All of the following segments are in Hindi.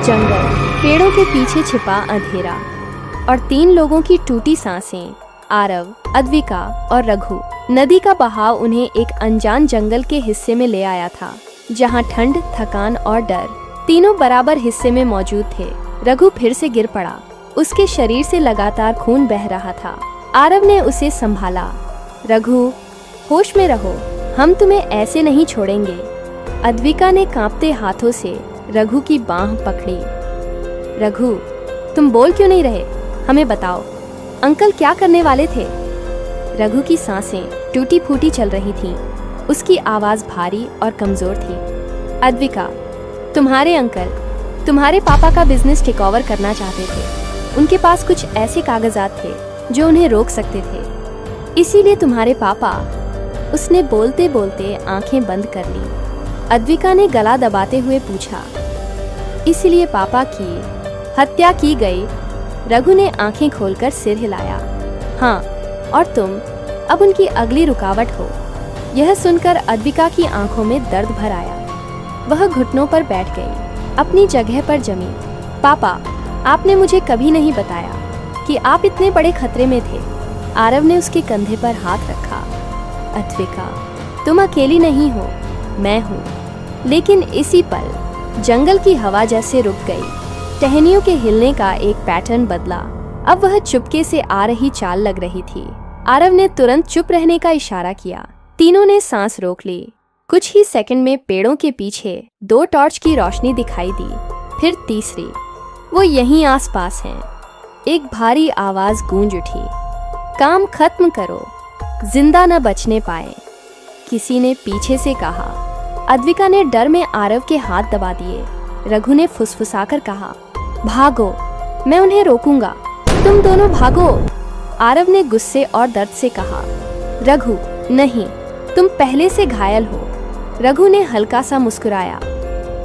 जंगल, पेड़ों के पीछे छिपा अंधेरा और 3 लोगों की टूटी सांसें, आरव, अद्विका और रघु। नदी का बहाव उन्हें एक अनजान जंगल के हिस्से में ले आया था, जहां ठंड, थकान और डर तीनों बराबर हिस्से में मौजूद थे। रघु फिर से गिर पड़ा। उसके शरीर से लगातार खून बह रहा था। आरव ने उसे संभाला। रघु, होश में रहो, हम तुम्हें ऐसे नहीं छोड़ेंगे। अद्विका ने कांपते हाथों से रघु की बांह पकड़ी। रघु, तुम बोल क्यों नहीं रहे? हमें बताओ, अंकल क्या करने वाले थे? रघु की सांसें टूटी फूटी चल रही थीं। उसकी आवाज भारी और कमजोर थी। अद्विका, तुम्हारे अंकल तुम्हारे पापा का बिजनेस टेक ओवर करना चाहते थे। उनके पास कुछ ऐसे कागजात थे जो उन्हें रोक सकते थे, इसीलिए तुम्हारे पापा। उसने बोलते बोलते आंखें बंद कर ली। अद्विका ने गला दबाते हुए पूछा, इसलिए पापा की हत्या की गई? रघु ने आंखें खोलकर सिर हिलाया। हाँ, और तुम अब उनकी अगली रुकावट हो। यह सुनकर अद्विका की आंखों में दर्द भर आया। वह घुटनों पर बैठ गई, अपनी जगह पर जमी। पापा, आपने मुझे कभी नहीं बताया कि आप इतने बड़े खतरे में थे। आरव ने उसके कंधे पर हाथ रखा। अद्विका, तुम अकेली नहीं हो, मैं हूँ। लेकिन इसी पल जंगल की हवा जैसे रुक गई। टहनियों के हिलने का एक पैटर्न बदला। अब वह चुपके से आ रही चाल लग रही थी। आरव ने तुरंत चुप रहने का इशारा किया। तीनों ने सांस रोक ली। कुछ ही सेकंड में पेड़ों के पीछे 2 टॉर्च की रोशनी दिखाई दी, फिर तीसरी। वो यहीं आसपास हैं। एक भारी आवाज गूंज उठी, काम खत्म करो, जिंदा न बचने पाए। किसी ने पीछे से कहा। अद्विका ने डर में आरव के हाथ दबा दिए। रघु ने फुसफुसाकर कहा, भागो, मैं उन्हें रोकूंगा, तुम दोनों भागो। आरव ने गुस्से और दर्द से कहा, रघु नहीं, तुम पहले से घायल हो। रघु ने हल्का सा मुस्कुराया।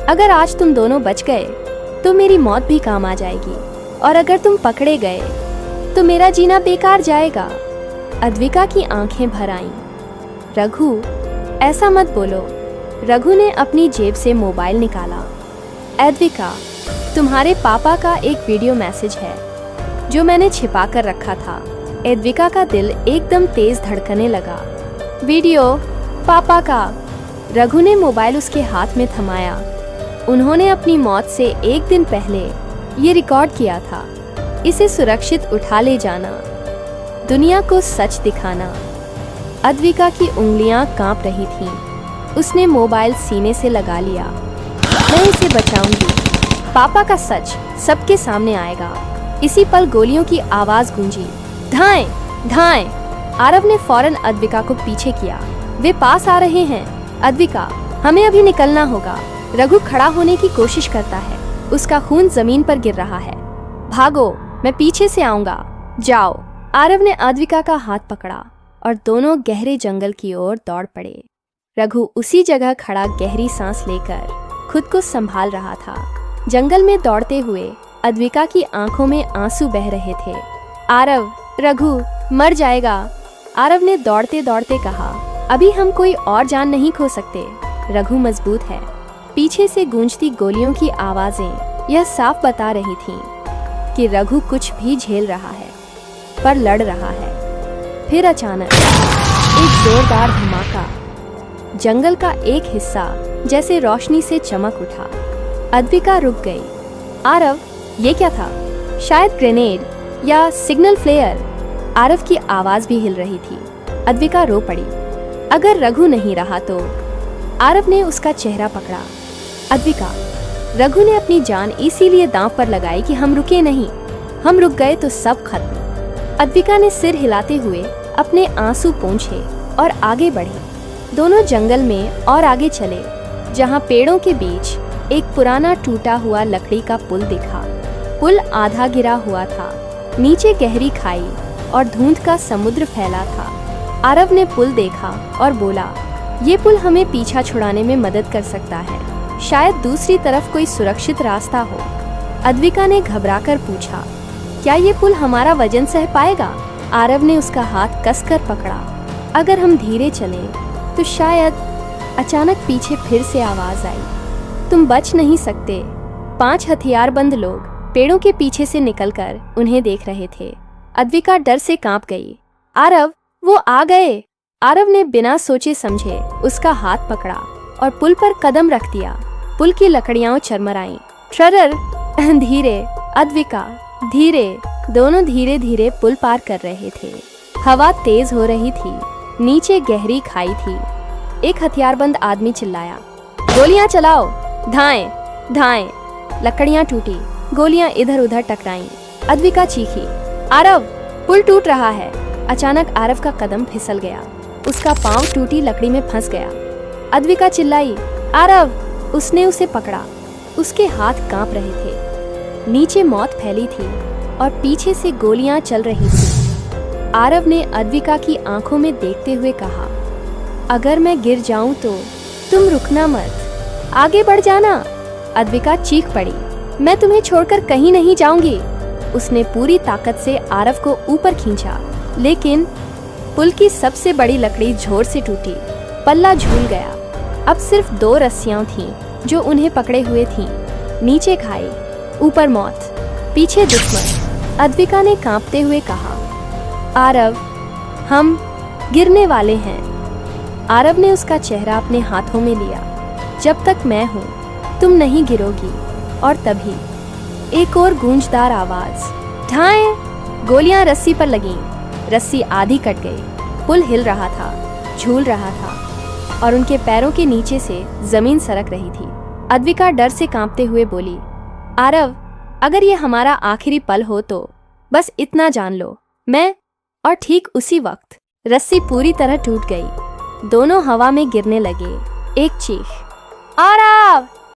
अगर आज तुम दोनों बच गए तो मेरी मौत भी काम आ जाएगी, और अगर तुम पकड़े गए तो मेरा जीना बेकार जाएगा। अद्विका की आंखें भर आईं। रघु, ऐसा मत बोलो। रघु ने अपनी जेब से मोबाइल निकाला। अद्विका, तुम्हारे पापा का एक वीडियो मैसेज है जो मैंने छिपा कर रखा था। अद्विका का दिल एकदम तेज धड़कने लगा। वीडियो? पापा का? रघु ने मोबाइल उसके हाथ में थमाया। उन्होंने अपनी मौत से एक दिन पहले ये रिकॉर्ड किया था। इसे सुरक्षित उठा ले जाना, दुनिया को सच दिखाना। अद्विका की उंगलियां कांप रही थीं। उसने मोबाइल सीने से लगा लिया। मैं इसे बचाऊंगी। पापा का सच सबके सामने आएगा। इसी पल गोलियों की आवाज गूंजी। धाएं, धाएं। आरव ने फौरन अद्विका को पीछे किया। वे पास आ रहे हैं। अद्विका, हमें अभी निकलना होगा। रघु खड़ा होने की कोशिश करता है। उसका खून जमीन पर गिर रहा है। भागो, मैं पीछे से आऊंगा। जाओ। आरव ने अद्विका का हाथ पकड़ा और दोनों गहरे जंगल की ओर दौड़ पड़े। रघु उसी जगह खड़ा गहरी सांस लेकर खुद को संभाल रहा था। जंगल में दौड़ते हुए अद्विका की आंखों में आंसू बह रहे थे। आरव, रघु मर जाएगा। आरव ने दौड़ते दौड़ते कहा, अभी हम कोई और जान नहीं खो सकते। रघु मजबूत है। पीछे से गूंजती गोलियों की आवाजें यह साफ बता रही थीं कि रघु कुछ भी झेल रहा है, पर लड़ रहा है। फिर अचानक एक जोरदार धमाका। जंगल का एक हिस्सा जैसे रोशनी से चमक उठा। अद्विका रुक गई। आरव, ये क्या था? शायद ग्रेनेड या सिग्नल फ्लेयर। आरव की आवाज भी हिल रही थी। अद्विका रो पड़ी। अगर रघु नहीं रहा तो? आरव ने उसका चेहरा पकड़ा। अद्विका, रघु ने अपनी जान इसीलिए दांव पर लगाई कि हम रुके नहीं। हम रुक गए तो सब खत्म। अद्विका ने सिर हिलाते हुए अपने आंसू पोंछे और आगे बढ़ी। दोनों जंगल में और आगे चले, जहां पेड़ों के बीच एक पुराना टूटा हुआ लकड़ी का पुल दिखा। पुल आधा गिरा हुआ था। नीचे गहरी खाई और धुंध का समुद्र फैला था। आरव ने पुल देखा और बोला, ये पुल हमें पीछा छुड़ाने में मदद कर सकता है। शायद दूसरी तरफ कोई सुरक्षित रास्ता हो। अद्विका ने घबराकर पूछा, क्या ये पुल हमारा वजन सह पाएगा? आरव ने उसका हाथ कसकर पकड़ा। अगर हम धीरे चलें तो शायद। अचानक पीछे फिर से आवाज आई, तुम बच नहीं सकते। 5 हथियारबंद लोग पेड़ों के पीछे से निकलकर उन्हें देख रहे थे। अद्विका डर से कांप गई। आरव, वो आ गए। आरव ने बिना सोचे समझे उसका हाथ पकड़ा और पुल पर कदम रख दिया। पुल की लकड़ियां चरमराईं। ट्ररर, धीरे। अद्विका, धीरे। दोनों धीरे धीरे पुल पार कर रहे थे। हवा तेज हो रही थी। नीचे गहरी खाई थी। एक हथियारबंद आदमी चिल्लाया, गोलियां चलाओ, धाएं, धाएं। लकड़ियां टूटी, गोलियां इधर उधर टकराईं। अद्विका चीखी, आरव, पुल टूट रहा है। अचानक आरव का कदम फिसल गया। उसका पांव टूटी लकड़ी में फंस गया। अद्विका चिल्लाई, आरव। उसने उसे पकड़ा। उसके हाथ कांप रहे थे। नीचे मौत फैली थी और पीछे से गोलियां चल रही थी। आरव ने अद्विका की आंखों में देखते हुए कहा, अगर मैं गिर जाऊं तो तुम रुकना मत, आगे बढ़ जाना। अद्विका चीख पड़ी, मैं तुम्हें छोड़कर कहीं नहीं जाऊंगी। उसने पूरी ताकत से आरव को ऊपर खींचा, लेकिन पुल की सबसे बड़ी लकड़ी जोर से टूटी। पल्ला झूल गया। अब सिर्फ 2 रस्सियां थीं जो उन्हें पकड़े हुए थीं। नीचे खाई, ऊपर मौत, पीछे दुश्मन। अद्विका ने कांपते हुए कहा, आरव, हम गिरने वाले हैं। आरव ने उसका चेहरा अपने हाथों में लिया। जब तक मैं हूं, तुम नहीं गिरोगी। और तभी एक और गूंजदार आवाज, ढाएं। गोलियां रस्सी पर लगीं। रस्सी आधी कट गई। पुल हिल रहा था, झूल रहा था और उनके पैरों के नीचे से जमीन सरक रही थी। अद्विका डर से कांपते हुए बोली, आरव, अगर ये हमारा आखिरी पल हो तो बस इतना जान लो, मैं। और ठीक उसी वक्त रस्सी पूरी तरह टूट गई। दोनों हवा में गिरने लगे। एक चीख, आरव।